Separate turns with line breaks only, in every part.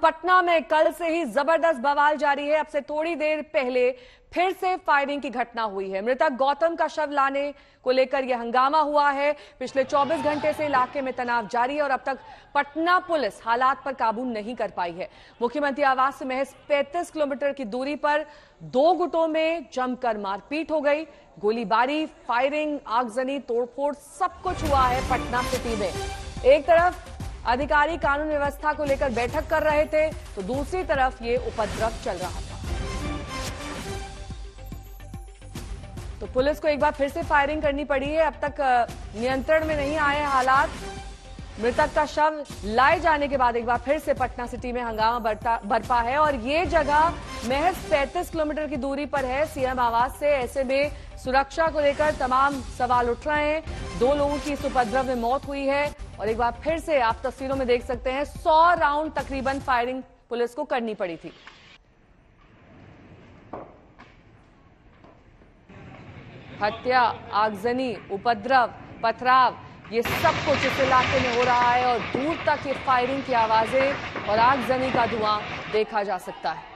पटना में कल से ही जबरदस्त बवाल जारी है। अब से थोड़ी देर पहले फिर से फायरिंग की घटना हुई है। मृतक गौतम का शव लाने को लेकर यह हंगामा हुआ है। पिछले 24 घंटे से इलाके में तनाव जारी है और अब तक पटना पुलिस हालात पर काबू नहीं कर पाई है। मुख्यमंत्री आवास से महज 35 किलोमीटर की दूरी पर दो गुटों में जमकर मारपीट हो गई। गोलीबारी, फायरिंग, आगजनी, तोड़फोड़ सब कुछ हुआ है पटना सिटी में। एक तरफ अधिकारी कानून व्यवस्था को लेकर बैठक कर रहे थे तो दूसरी तरफ ये उपद्रव चल रहा था। तो पुलिस को एक बार फिर से फायरिंग करनी पड़ी है। अब तक नियंत्रण में नहीं आए हालात। मृतक का शव लाए जाने के बाद एक बार फिर से पटना सिटी में हंगामा बरपा है और ये जगह महज 35 किलोमीटर की दूरी पर है सीएम आवास से। ऐसे में सुरक्षा को लेकर तमाम सवाल उठ रहे हैं। 2 लोगों की इस उपद्रव में मौत हुई है और एक बार फिर से आप तस्वीरों में देख सकते हैं 100 राउंड तकरीबन फायरिंग पुलिस को करनी पड़ी थी। हत्या, आगजनी, उपद्रव, पथराव, ये सब कुछ इस इलाके में हो रहा है और दूर तक ये फायरिंग की आवाजें और आगजनी का धुआं देखा जा सकता है।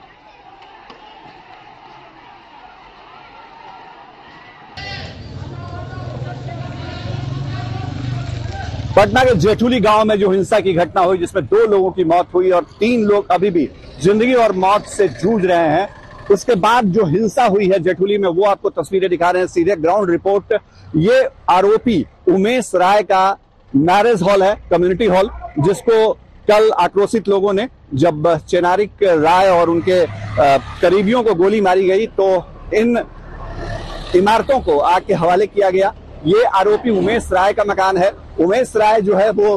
पटना के जेठुली गांव में जो हिंसा की घटना हुई जिसमें 2 लोगों की मौत हुई और 3 लोग अभी भी जिंदगी और मौत से जूझ रहे हैं, उसके बाद जो हिंसा हुई है जेठुली में वो आपको तस्वीरें दिखा रहे हैं। सीधे ग्राउंड रिपोर्ट। ये आरोपी उमेश राय का मैरिज हॉल है, कम्युनिटी हॉल, जिसको कल आक्रोशित लोगों ने जब चेनारिक राय और उनके करीबियों को गोली मारी गई तो इन इमारतों को आग के हवाले किया गया। ये आरोपी उमेश राय का मकान है। उमेश राय जो है वो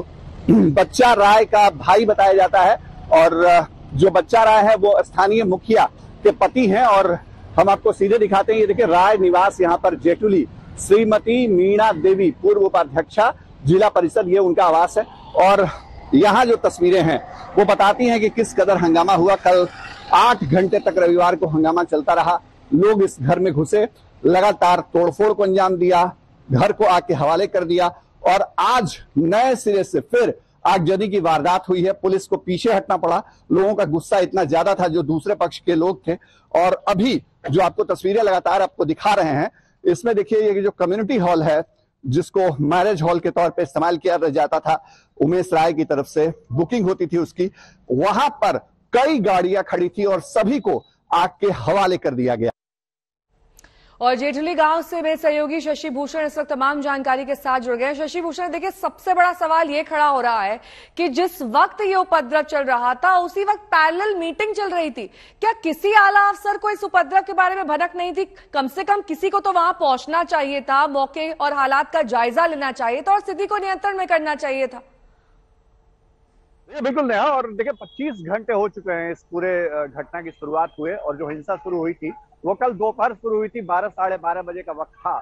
बच्चा राय का भाई बताया जाता है और जो बच्चा राय है वो स्थानीय मुखिया के पति हैं। और हम आपको सीधे दिखाते हैं, ये देखिए राय निवास यहाँ पर जेठुली। श्रीमती मीणा देवी पूर्व उपाध्यक्षा जिला परिषद, ये उनका आवास है। और यहाँ जो तस्वीरें हैं वो बताती हैं कि किस कदर हंगामा हुआ। कल 8 घंटे तक रविवार को हंगामा चलता रहा। लोग इस घर में घुसे, लगातार तोड़फोड़ को अंजाम दिया, घर को आग के हवाले कर दिया और आज नए सिरे से फिर आगजनी की वारदात हुई है। पुलिस को पीछे हटना पड़ा। लोगों का गुस्सा इतना ज्यादा था जो दूसरे पक्ष के लोग थे। और अभी जो आपको तस्वीरें लगातार आपको दिखा रहे हैं, इसमें देखिए ये जो कम्युनिटी हॉल है जिसको मैरिज हॉल के तौर पे इस्तेमाल किया जाता था, उमेश राय की तरफ से बुकिंग होती थी उसकी, वहां पर कई गाड़ियां खड़ी थी और सभी को आग के हवाले कर दिया गया।
और जेठुली गांव से मेरे सहयोगी शशि भूषण इस वक्त तमाम जानकारी के साथ जुड़ गए। शशि भूषण, देखिए सबसे बड़ा सवाल ये खड़ा हो रहा है कि जिस वक्त ये उपद्रव चल रहा था उसी वक्त पैरेलल मीटिंग चल रही थी। क्या किसी आला अफसर को इस उपद्रव के बारे में भनक नहीं थी? कम से कम किसी को तो वहां पहुंचना चाहिए था, मौके और हालात का जायजा लेना चाहिए था और स्थिति को नियंत्रण में करना चाहिए था।
बिल्कुल नेहा, और देखिए 25 घंटे हो चुके हैं इस पूरे घटना की शुरुआत हुए और जो हिंसा शुरू हुई थी वो कल दोपहर शुरू हुई थी। 12 साढ़े 12 बजे का वक्त था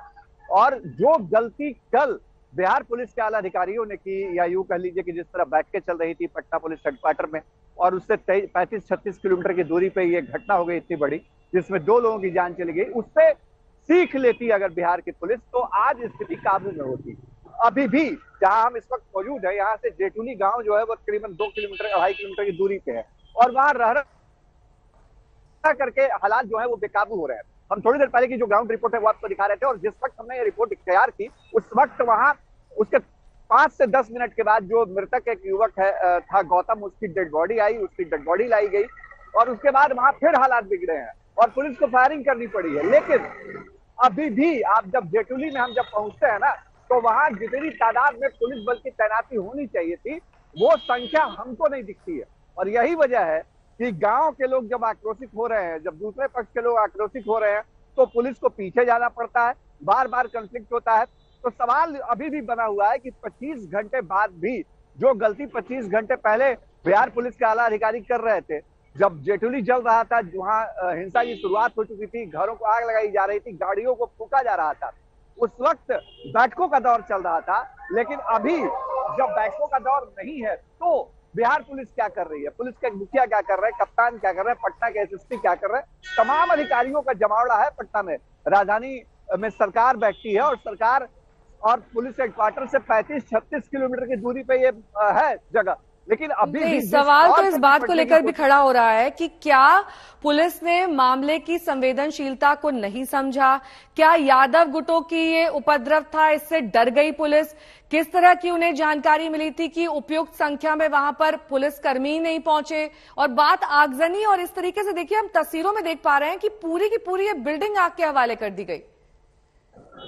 और जो गलती कल बिहार पुलिस के आला अधिकारियों ने की, या यूं कह लीजिए कि जिस तरह बैठकें चल रही थी पटना पुलिस हेडक्वार्टर में और उससे 35-36 किलोमीटर की दूरी पे ये घटना हो गई इतनी बड़ी जिसमें 2 लोगों की जान चली गई, उससे सीख लेती अगर बिहार की पुलिस तो आज स्थिति काबू में होती। अभी भी जहां हम इस वक्त मौजूद है, यहाँ से जेठुली गांव जो है वो तकरीबन 2 किलोमीटर 2.5 किलोमीटर की दूरी पे है और वहां रह करके हालात जो है वो बेकाबू हो रहे हैं। हम थोड़ी देर पहले की जो ग्राउंड रिपोर्ट है वो आपको दिखा रहे थे और जिस वक्त हमने ये रिपोर्ट तैयार की उस वक्त वहां उसके 5 से 10 मिनट के बाद जो मृतक एक युवक है था गौतम, उसकी डेड बॉडी आई, उसकी डेड बॉडी लाई गई और उसके बाद वहां फिर हालात बिगड़े हैं और पुलिस को फायरिंग करनी पड़ी है। लेकिन अभी भी आप जब जेठुली में हम जब पहुंचते हैं ना तो वहां जितनी तादाद में पुलिस बल की तैनाती होनी चाहिए थी वो संख्या हमको नहीं दिखती है। और यही वजह है कि गांव के लोग जब आक्रोशित हो रहे हैं, जब दूसरे पक्ष के लोग आक्रोशित हो रहे हैं तो पुलिस को पीछे जाना पड़ता है, बार बार कॉन्फ्लिक्ट होता है। तो सवाल अभी भी बना हुआ है कि 25 घंटे बाद भी जो गलती 25 घंटे पहले बिहार पुलिस के आला अधिकारी कर रहे थे, जब जेठुली जल रहा था, वहां हिंसा की शुरुआत हो चुकी थी, घरों को आग लगाई जा रही थी, गाड़ियों को फूका जा रहा था, उस वक्त बैठकों का दौर चल रहा था। लेकिन अभी जब बैठकों का दौर नहीं है तो बिहार पुलिस क्या कर रही है, पुलिस के मुखिया क्या कर रहे हैं, कप्तान क्या कर रहे हैं, पटना के एसएसपी क्या कर रहे हैं, तमाम अधिकारियों का जमावड़ा है पटना में। राजधानी में सरकार बैठती है और सरकार और पुलिस हेडक्वार्टर से 35-36 किलोमीटर की दूरी पे ये है जगह। लेकिन अभी
नहीं,
भी जिस
सवाल
तौर
तो इस
पर
बात को
निपटने की
लेकर भी
कोशिश-
खड़ा हो रहा है कि क्या पुलिस ने मामले की संवेदनशीलता को नहीं समझा? क्या यादव गुटों की ये उपद्रव था, इससे डर गई पुलिस? किस तरह की उन्हें जानकारी मिली थी कि उपयुक्त संख्या में वहां पर पुलिसकर्मी नहीं पहुंचे? और बात आगजनी और इस तरीके से देखिए, हम तस्वीरों में देख पा रहे हैं कि पूरी की पूरी ये बिल्डिंग आग के हवाले कर दी गई।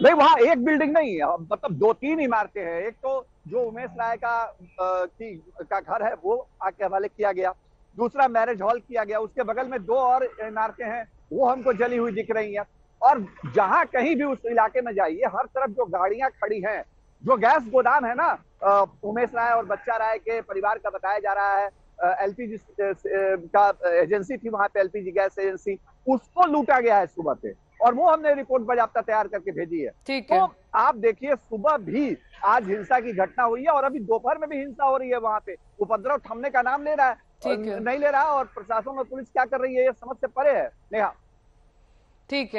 नहीं, वहां एक बिल्डिंग नहीं है, मतलब 2-3 इमारतें हैं। एक तो जो उमेश राय का घर है वो आग के हवाले किया गया, दूसरा मैरिज हॉल किया गया, उसके बगल में 2 और इमारतें हैं वो हमको जली हुई दिख रही हैं। और जहां कहीं भी उस इलाके में जाइए, हर तरफ जो गाड़ियां खड़ी हैं, जो गैस गोदाम है ना, उमेश राय और बच्चा राय के परिवार का बताया जा रहा है, एलपीजी का एजेंसी थी वहां पे, एलपीजी गैस एजेंसी, उसको लूटा गया है सुबह से, और वो हमने रिपोर्ट बाजाप्ता तैयार करके भेजी है।
ठीक है।
तो आप देखिए, सुबह भी आज हिंसा की घटना हुई है और अभी दोपहर में भी हिंसा हो रही है वहां पे। उपद्रव थमने का नाम ले रहा है,
ठीक है।
नहीं ले रहा, और प्रशासन और पुलिस क्या कर रही है ये समझ से परे है। नेहा।
ठीक है।